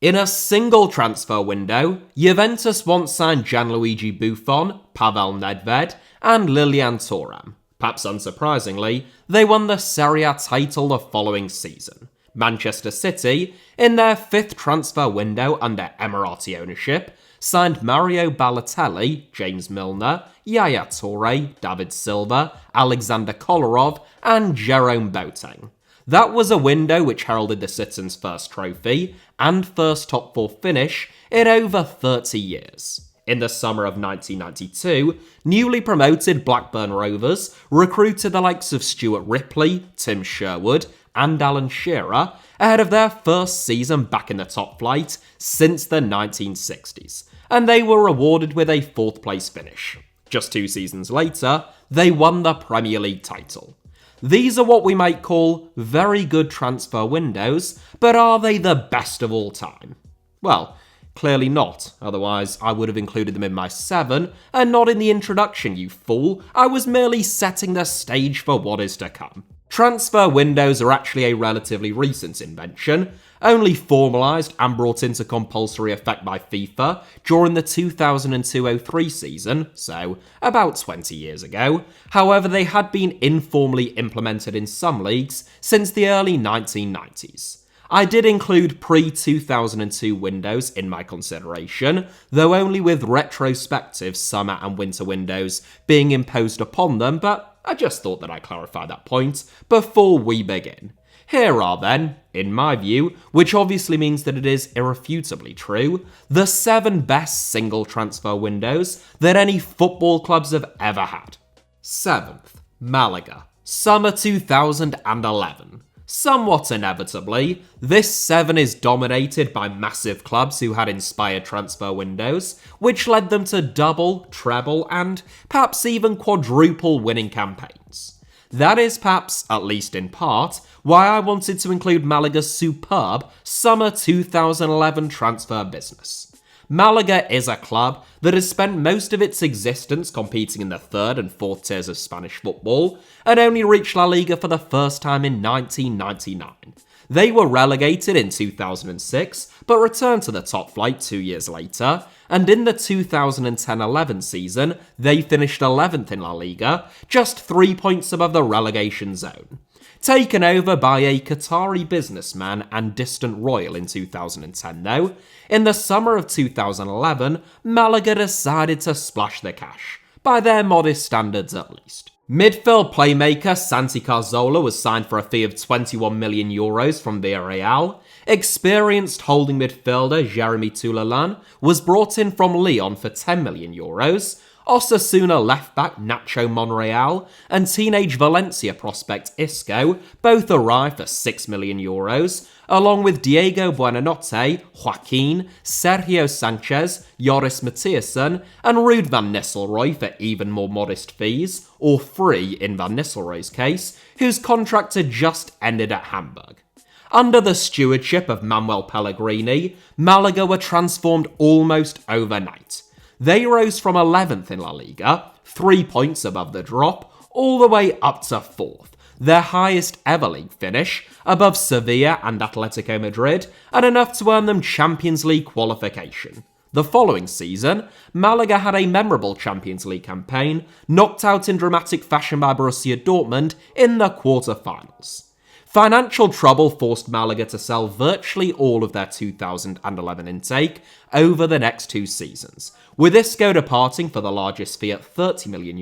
In a single transfer window, Juventus once signed Gianluigi Buffon, Pavel Nedved, and Lilian Thuram. Perhaps unsurprisingly, they won the Serie A title the following season. Manchester City, in their fifth transfer window under Emirati ownership, signed Mario Balotelli, James Milner, Yaya Touré, David Silva, Alexander Kolarov, and Jerome Boateng. That was a window which heralded the Citizens' first trophy and first top four finish in over 30 years. In the summer of 1992, newly promoted Blackburn Rovers recruited the likes of Stuart Ripley, Tim Sherwood, and Alan Shearer ahead of their first season back in the top flight since the 1960s, and they were rewarded with a fourth place finish. Just 2 seasons later, they won the Premier League title. These are what we might call very good transfer windows, but are they the best of all time? Well, clearly not, otherwise I would have included them in my 7, and not in the introduction, you fool. I was merely setting the stage for what is to come. Transfer windows are actually a relatively recent invention, only formalised and brought into compulsory effect by FIFA during the 2002-03 season, so about 20 years ago. However, they had been informally implemented in some leagues since the early 1990s. I did include pre-2002 windows in my consideration, though only with retrospective summer and winter windows being imposed upon them, but I just thought that I'd clarify that point before we begin. Here are then, in my view, which obviously means that it is irrefutably true, the 7 best single transfer windows that any football clubs have ever had. 7th, Malaga, summer 2011. Somewhat inevitably, this 7 is dominated by massive clubs who had inspired transfer windows, which led them to double, treble, and perhaps even quadruple winning campaigns. That is perhaps, at least in part, why I wanted to include Malaga's superb summer 2011 transfer business. Malaga is a club that has spent most of its existence competing in the 3rd and 4th tiers of Spanish football and only reached La Liga for the first time in 1999. They were relegated in 2006 but returned to the top flight 2 years later, and in the 2010-11 season they finished 11th in La Liga, just 3 points above the relegation zone. Taken over by a Qatari businessman and distant royal in 2010 though, in the summer of 2011, Malaga decided to splash the cash, by their modest standards at least. Midfield playmaker Santi Cazorla was signed for a fee of €21 million from Villarreal. Experienced holding midfielder Jeremy Toulalan was brought in from Lyon for €10 million. Osasuna left-back Nacho Monreal and teenage Valencia prospect Isco both arrived for €6 million, along with Diego Buonanotte, Joaquin, Sergio Sanchez, Joris Mathiasson, and Ruud van Nistelrooy for even more modest fees, or free in Van Nistelrooy's case, whose contract had just ended at Hamburg. Under the stewardship of Manuel Pellegrini, Malaga were transformed almost overnight. They rose from 11th in La Liga, 3 points above the drop, all the way up to 4th, their highest ever league finish, above Sevilla and Atletico Madrid, and enough to earn them Champions League qualification. The following season, Malaga had a memorable Champions League campaign, knocked out in dramatic fashion by Borussia Dortmund in the quarter-finals. Financial trouble forced Malaga to sell virtually all of their 2011 intake over the next 2 seasons, with Isco departing for the largest fee at €30 million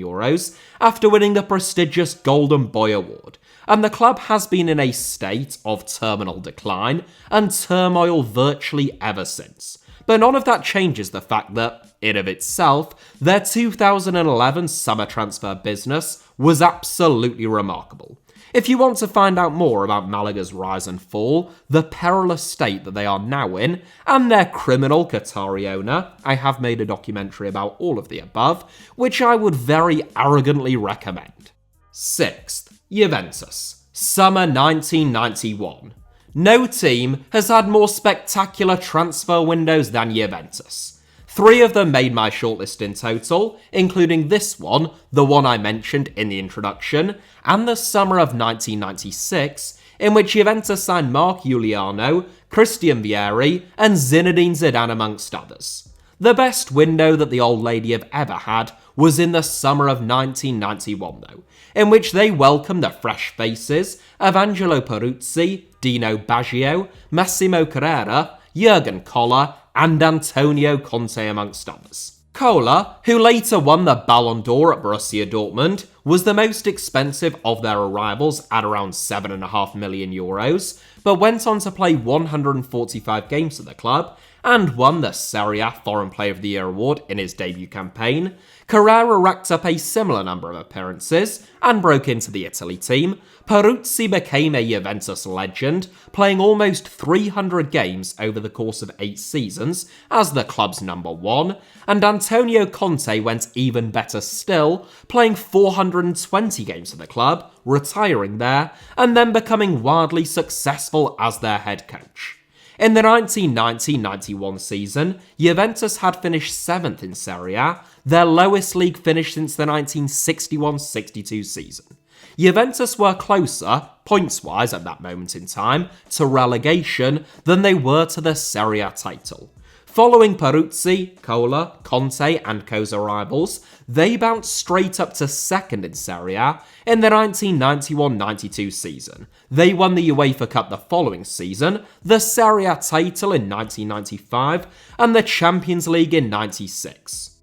after winning the prestigious Golden Boy Award, and the club has been in a state of terminal decline and turmoil virtually ever since. But none of that changes the fact that, in of itself, their 2011 summer transfer business was absolutely remarkable. If you want to find out more about Malaga's rise and fall, the perilous state that they are now in, and their criminal Qatari owner, I have made a documentary about all of the above, which I would very arrogantly recommend. 6th, Juventus, summer 1991. No team has had more spectacular transfer windows than Juventus. 3 of them made my shortlist in total, including this one, the one I mentioned in the introduction, and the summer of 1996, in which Juventus signed Mark Giuliano, Christian Vieri, and Zinedine Zidane amongst others. The best window that the old lady have ever had was in the summer of 1991 though, in which they welcomed the fresh faces of Angelo Peruzzi, Dino Baggio, Massimo Carrera, Jurgen Koller, and Antonio Conte amongst others. Koller, who later won the Ballon d'Or at Borussia Dortmund, was the most expensive of their arrivals at around €7.5 million, but went on to play 145 games for the club and won the Serie A Foreign Player of the Year award in his debut campaign. Carrera racked up a similar number of appearances and broke into the Italy team. Peruzzi became a Juventus legend, playing almost 300 games over the course of 8 seasons as the club's number 1, and Antonio Conte went even better still, playing 420 games for the club, retiring there, and then becoming wildly successful as their head coach. In the 1990-91 season, Juventus had finished 7th in Serie A, their lowest league finish since the 1961-62 season. Juventus were closer, points-wise at that moment in time, to relegation than they were to the Serie A title. Following Peruzzi, Koller, Conte and Co.'s arrivals, they bounced straight up to 2nd in Serie A in the 1991-92 season. They won the UEFA Cup the following season, the Serie A title in 1995, and the Champions League in 96.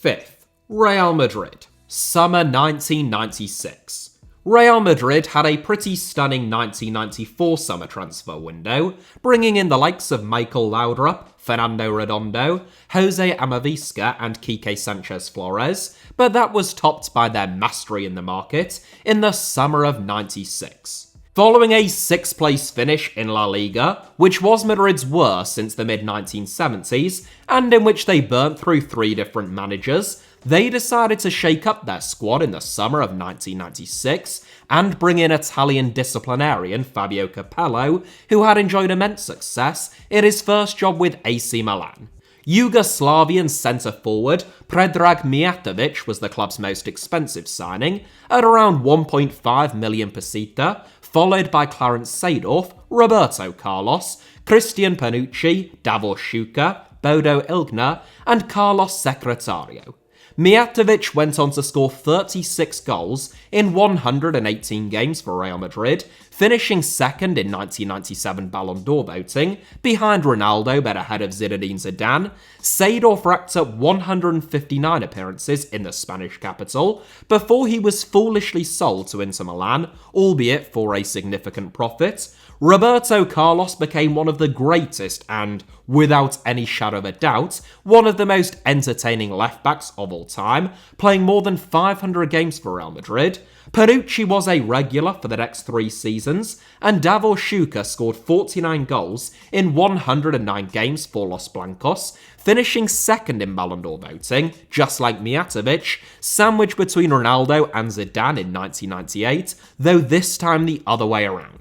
5th, Real Madrid, summer 1996. Real Madrid had a pretty stunning 1994 summer transfer window, bringing in the likes of Michael Laudrup, Fernando Redondo, Jose Amavisca and Quique Sanchez Flores, but that was topped by their mastery in the market in the summer of 96. Following a 6th place finish in La Liga, which was Madrid's worst since the mid-1970s, and in which they burnt through 3 different managers, they decided to shake up their squad in the summer of 1996 and bring in Italian disciplinarian Fabio Capello, who had enjoyed immense success in his first job with AC Milan. Yugoslavian centre-forward Predrag Mijatovic was the club's most expensive signing, at around 1.5 million peseta, followed by Clarence Seedorf, Roberto Carlos, Christian Panucci, Davor Schuka, Bodo Ilgner, and Carlos Secretario. Mijatovic went on to score 36 goals in 118 games for Real Madrid, finishing 2nd in 1997 Ballon d'Or voting, behind Ronaldo but ahead of Zinedine Zidane. Seedorf racked up 159 appearances in the Spanish capital before he was foolishly sold to Inter Milan, albeit for a significant profit. Roberto Carlos became one of the greatest and, without any shadow of a doubt, one of the most entertaining left-backs of all time, playing more than 500 games for Real Madrid. Panucci was a regular for the next 3 seasons, and Davor Schuka scored 49 goals in 109 games for Los Blancos, finishing 2nd in Ballon d'Or voting, just like Mijatovic, sandwiched between Ronaldo and Zidane in 1998, though this time the other way around.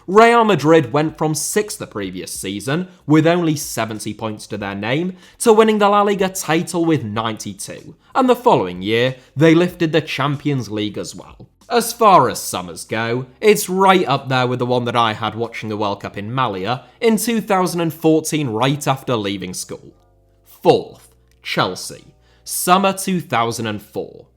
Real Madrid went from 6th the previous season, with only 70 points to their name, to winning the La Liga title with 92, and the following year, they lifted the Champions League as well. As far as summers go, it's right up there with the one that I had watching the World Cup in Malia in 2014 right after leaving school. 4th, Chelsea, summer 2004.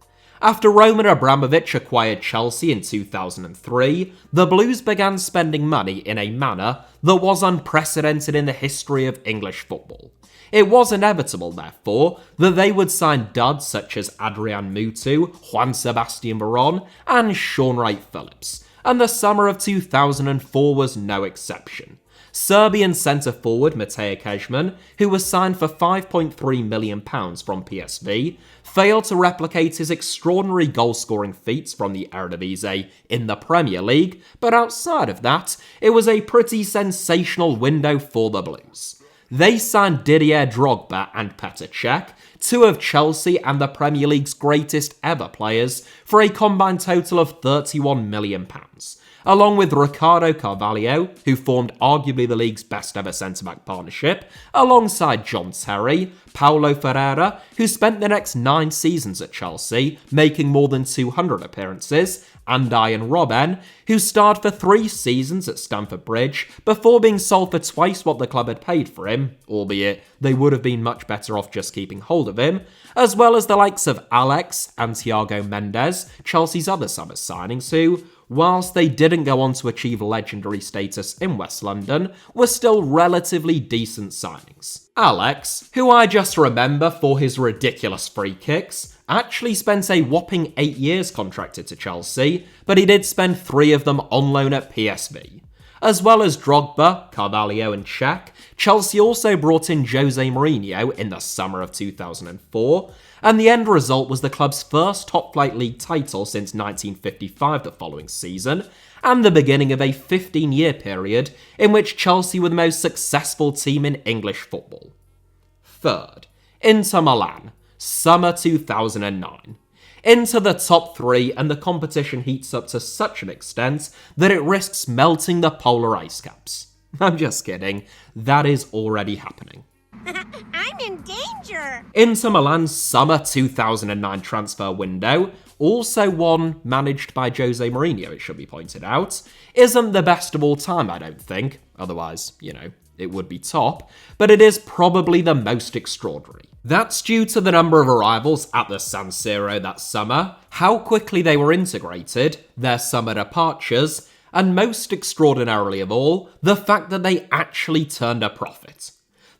After Roman Abramovich acquired Chelsea in 2003, the Blues began spending money in a manner that was unprecedented in the history of English football. It was inevitable, therefore, that they would sign duds such as Adrian Mutu, Juan Sebastian Veron, and Sean Wright-Phillips, and the summer of 2004 was no exception. Serbian centre-forward Matej Kecman, who was signed for £5.3 million from PSV, failed to replicate his extraordinary goal-scoring feats from the Eredivisie in the Premier League, but outside of that, it was a pretty sensational window for the Blues. They signed Didier Drogba and Petr Cech, 2 of Chelsea and the Premier League's greatest ever players, for a combined total of £31 million. Along with Ricardo Carvalho, who formed arguably the league's best ever centre-back partnership, alongside John Terry, Paulo Ferreira, who spent the next 9 seasons at Chelsea, making more than 200 appearances, and Ian Robben, who starred for 3 seasons at Stamford Bridge before being sold for twice what the club had paid for him, albeit they would have been much better off just keeping hold of him, as well as the likes of Alex and Thiago Mendes, Chelsea's other summer signings who, whilst they didn't go on to achieve legendary status in West London, were still relatively decent signings. Alex, who I just remember for his ridiculous free kicks, actually spent a whopping 8 years contracted to Chelsea, but he did spend 3 of them on loan at PSV. As well as Drogba, Carvalho and Cech, Chelsea also brought in Jose Mourinho in the summer of 2004, and the end result was the club's first top-flight league title since 1955 the following season, and the beginning of a 15-year period in which Chelsea were the most successful team in English football. Third, Inter Milan, summer 2009. Into the top 3, and the competition heats up to such an extent that it risks melting the polar ice caps. I'm just kidding, that is already happening. I'm in danger! Inter Milan's summer 2009 transfer window, also one managed by Jose Mourinho, it should be pointed out, isn't the best of all time, I don't think. Otherwise, it would be top, but it is probably the most extraordinary. That's due to the number of arrivals at the San Siro that summer, how quickly they were integrated, their summer departures, and most extraordinarily of all, the fact that they actually turned a profit.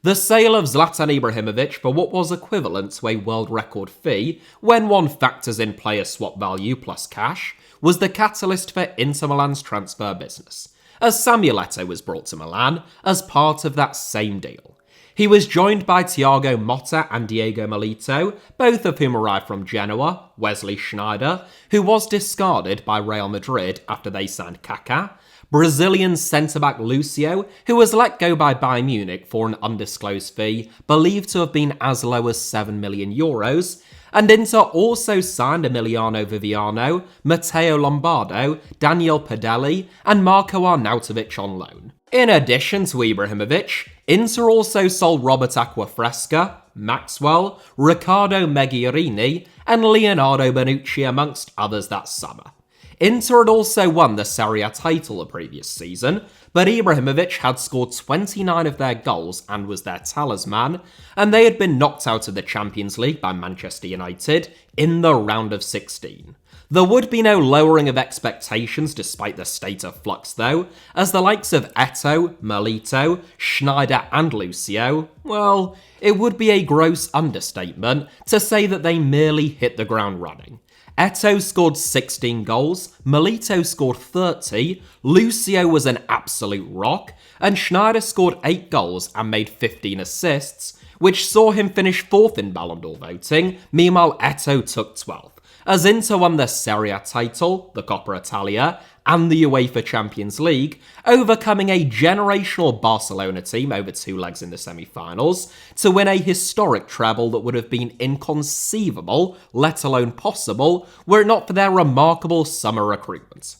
The sale of Zlatan Ibrahimovic for what was equivalent to a world record fee, when one factors in player swap value plus cash, was the catalyst for Inter Milan's transfer business, as Samuel Eto'o was brought to Milan as part of that same deal. He was joined by Thiago Motta and Diego Milito, both of whom arrived from Genoa, Wesley Sneijder, who was discarded by Real Madrid after they signed Kaka, Brazilian centre-back Lucio, who was let go by Bayern Munich for an undisclosed fee, believed to have been as low as €7 million, and Inter also signed Emiliano Viviano, Matteo Lombardo, Daniel Padelli, and Marco Arnautovic on loan. In addition to Ibrahimovic, Inter also sold Robert Acquafresca, Maxwell, Riccardo Meghierini, and Leonardo Bonucci amongst others that summer. Inter had also won the Serie A title the previous season, but Ibrahimovic had scored 29 of their goals and was their talisman, and they had been knocked out of the Champions League by Manchester United in the round of 16. There would be no lowering of expectations despite the state of flux though, as the likes of Eto'o, Milito, Sneijder and Lucio, well, it would be a gross understatement to say that they merely hit the ground running. Eto'o scored 16 goals, Milito scored 30, Lucio was an absolute rock, and Sneijder scored 8 goals and made 15 assists, which saw him finish 4th in Ballon d'Or voting, meanwhile Eto'o took 12th. As Inter won the Serie A title, the Coppa Italia, and the UEFA Champions League, overcoming a generational Barcelona team over 2 legs in the semi-finals, to win a historic treble that would have been inconceivable, let alone possible, were it not for their remarkable summer recruitment.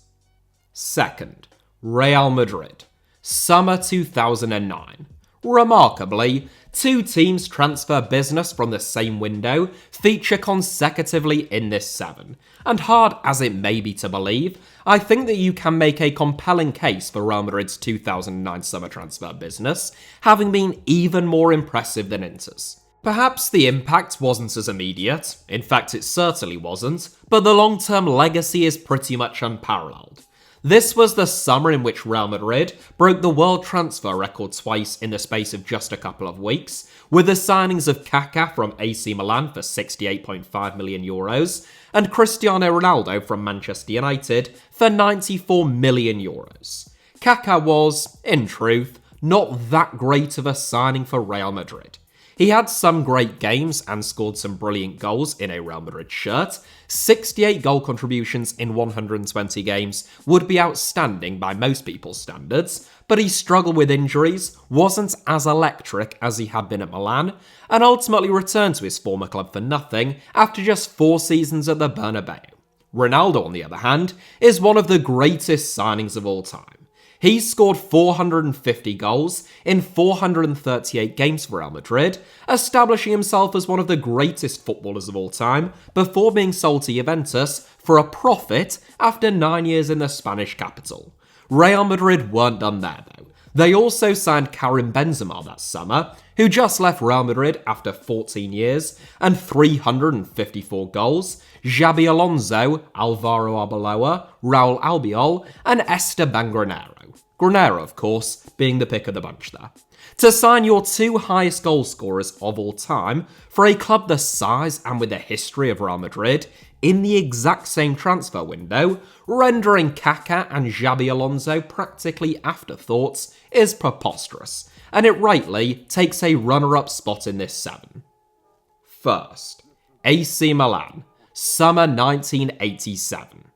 Second, Real Madrid, summer 2009. Remarkably, 2 teams' transfer business from the same window feature consecutively in this 7, and hard as it may be to believe, I think that you can make a compelling case for Real Madrid's 2009 summer transfer business having been even more impressive than Inter's. Perhaps the impact wasn't as immediate, in fact it certainly wasn't, but the long-term legacy is pretty much unparalleled. This was the summer in which Real Madrid broke the world transfer record twice in the space of just a couple of weeks, with the signings of Kaka from AC Milan for €68.5 million and Cristiano Ronaldo from Manchester United for €94 million. Kaka was, in truth, not that great of a signing for Real Madrid. He had some great games and scored some brilliant goals in a Real Madrid shirt. 68 goal contributions in 120 games would be outstanding by most people's standards, but he struggled with injuries, wasn't as electric as he had been at Milan, and ultimately returned to his former club for nothing after just 4 seasons at the Bernabeu. Ronaldo, on the other hand, is one of the greatest signings of all time. He scored 450 goals in 438 games for Real Madrid, establishing himself as one of the greatest footballers of all time before being sold to Juventus for a profit after 9 years in the Spanish capital. Real Madrid weren't done there though. They also signed Karim Benzema that summer, who just left Real Madrid after 14 years and 354 goals, Xabi Alonso, Alvaro Arbeloa, Raul Albiol, and Esteban Granero. Granero, of course, being the pick of the bunch there. To sign your two highest goal scorers of all time for a club the size and with the history of Real Madrid in the exact same transfer window, rendering Kaka and Xabi Alonso practically afterthoughts, is preposterous, and it rightly takes a runner-up spot in this 7. First, AC Milan, summer 1987.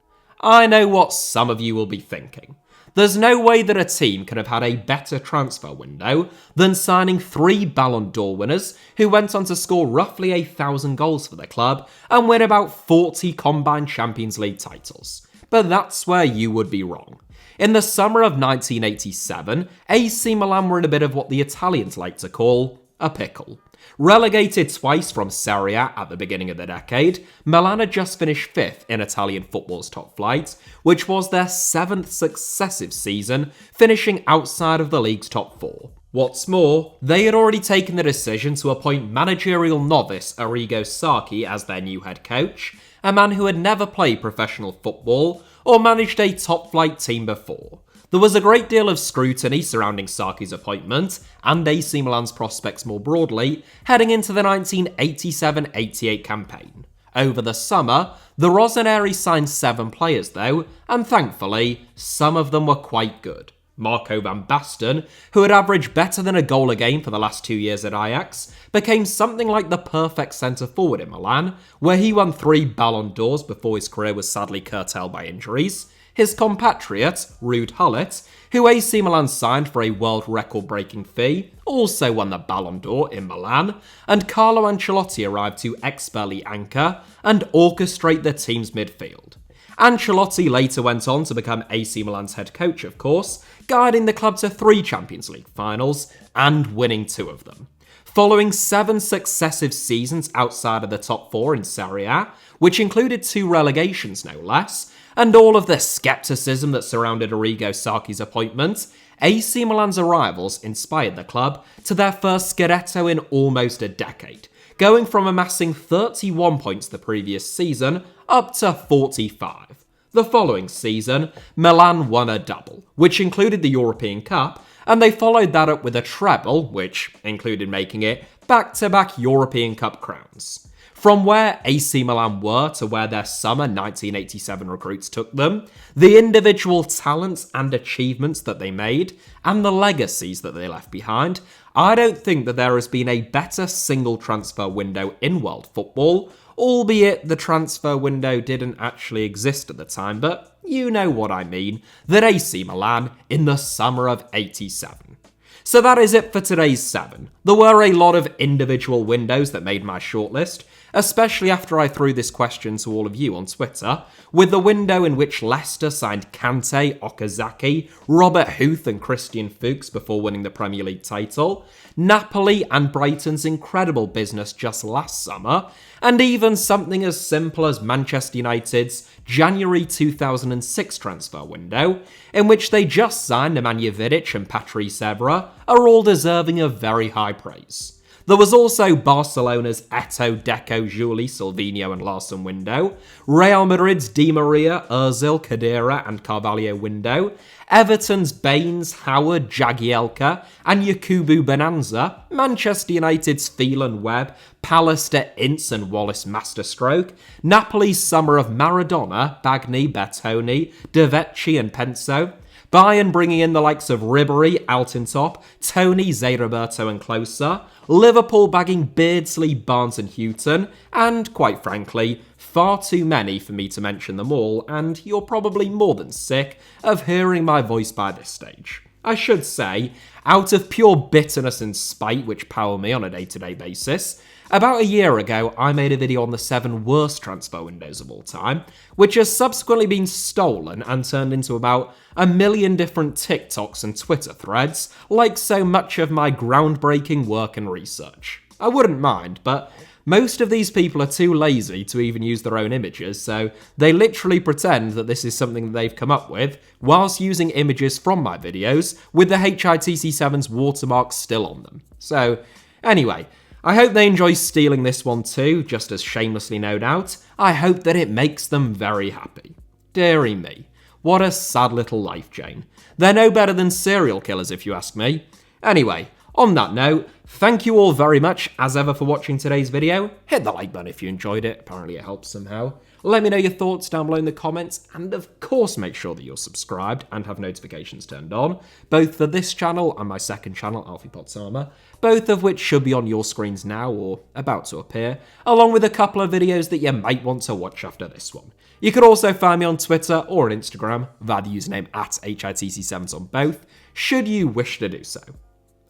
I know what some of you will be thinking. There's no way that a team could have had a better transfer window than signing 3 Ballon d'Or winners who went on to score roughly 1,000 goals for the club and win about 40 combined Champions League titles. But that's where you would be wrong. In the summer of 1987, AC Milan were in a bit of what the Italians like to call a pickle. Relegated twice from Serie A at the beginning of the decade, Milan had just finished 5th in Italian football's top flight, which was their 7th successive season, finishing outside of the league's top 4. What's more, they had already taken the decision to appoint managerial novice Arrigo Sacchi as their new head coach, a man who had never played professional football or managed a top-flight team before. There was a great deal of scrutiny surrounding Sacchi's appointment and AC Milan's prospects more broadly heading into the 1987-88 campaign. Over the summer, the Rossoneri signed 7 players though, and thankfully, some of them were quite good. Marco van Basten, who had averaged better than a goal a game for the last 2 years at Ajax, became something like the perfect centre-forward in Milan, where he won 3 Ballon d'Ors before his career was sadly curtailed by injuries. His compatriot, Ruud Gullit, who AC Milan signed for a world record-breaking fee, also won the Ballon d'Or in Milan, and Carlo Ancelotti arrived to expertly anchor and orchestrate the team's midfield. Ancelotti later went on to become AC Milan's head coach, of course, guiding the club to 3 Champions League finals and winning 2 of them. Following 7 successive seasons outside of the top 4 in Serie A, which included 2 relegations no less, and all of the scepticism that surrounded Arrigo Sacchi's appointment, AC Milan's arrivals inspired the club to their first Scudetto in almost a decade, going from amassing 31 points the previous season up to 45. The following season, Milan won a double, which included the European Cup, and they followed that up with a treble, which included making it back-to-back European Cup crowns. From where AC Milan were to where their summer 1987 recruits took them, the individual talents and achievements that they made, and the legacies that they left behind, I don't think that there has been a better single transfer window in world football, albeit the transfer window didn't actually exist at the time, but you know what I mean, than AC Milan in the summer of 87. So that is it for today's 7. There were a lot of individual windows that made my shortlist, especially after I threw this question to all of you on Twitter, with the window in which Leicester signed Kante, Okazaki, Robert Huth and Christian Fuchs before winning the Premier League title, Napoli and Brighton's incredible business just last summer, and even something as simple as Manchester United's January 2006 transfer window, in which they just signed Nemanja Vidic and Patrice Evra, are all deserving of very high praise. There was also Barcelona's Eto'o, Deco, Juli, Silvinho and Larson window, Real Madrid's Di Maria, Ozil, Khedira and Carvalho window, Everton's Baines, Howard, Jagielka and Yakubu Bonanza, Manchester United's Phelan Webb, Pallister, Ince and Wallace Masterstroke, Napoli's summer of Maradona, Bagni, Bertoni, De Vecchi and Penso, Bayern bringing in the likes of Ribery, Altintop, Tony, Zé Roberto and Closer, Liverpool bagging Beardsley, Barnes and Houghton, and, quite frankly, far too many for me to mention them all, and you're probably more than sick of hearing my voice by this stage. I should say, out of pure bitterness and spite which power me on a day-to-day basis, about a year ago I made a video on the 7 worst transfer windows of all time, which has subsequently been stolen and turned into about a million different TikToks and Twitter threads, like so much of my groundbreaking work and research. I wouldn't mind, but most of these people are too lazy to even use their own images, so they literally pretend that this is something that they've come up with, whilst using images from my videos with the HITC Sevens watermark still on them. So, anyway, I hope they enjoy stealing this one too, just as shamelessly no doubt. I hope that it makes them very happy. Dearie me, what a sad little life, Jane. They're no better than serial killers if you ask me. Anyway, on that note, thank you all very much as ever for watching today's video. Hit the like button if you enjoyed it, apparently it helps somehow. Let me know your thoughts down below in the comments, and of course make sure that you're subscribed and have notifications turned on, both for this channel and my second channel, Alfie Potsama, both of which should be on your screens now or about to appear, along with a couple of videos that you might want to watch after this one. You could also find me on Twitter or on Instagram via the username @HITC7s on both, should you wish to do so.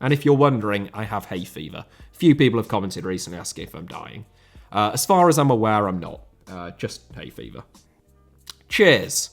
And if you're wondering, I have hay fever. Few people have commented recently asking if I'm dying. As far as I'm aware, I'm not. Just hay fever. Cheers.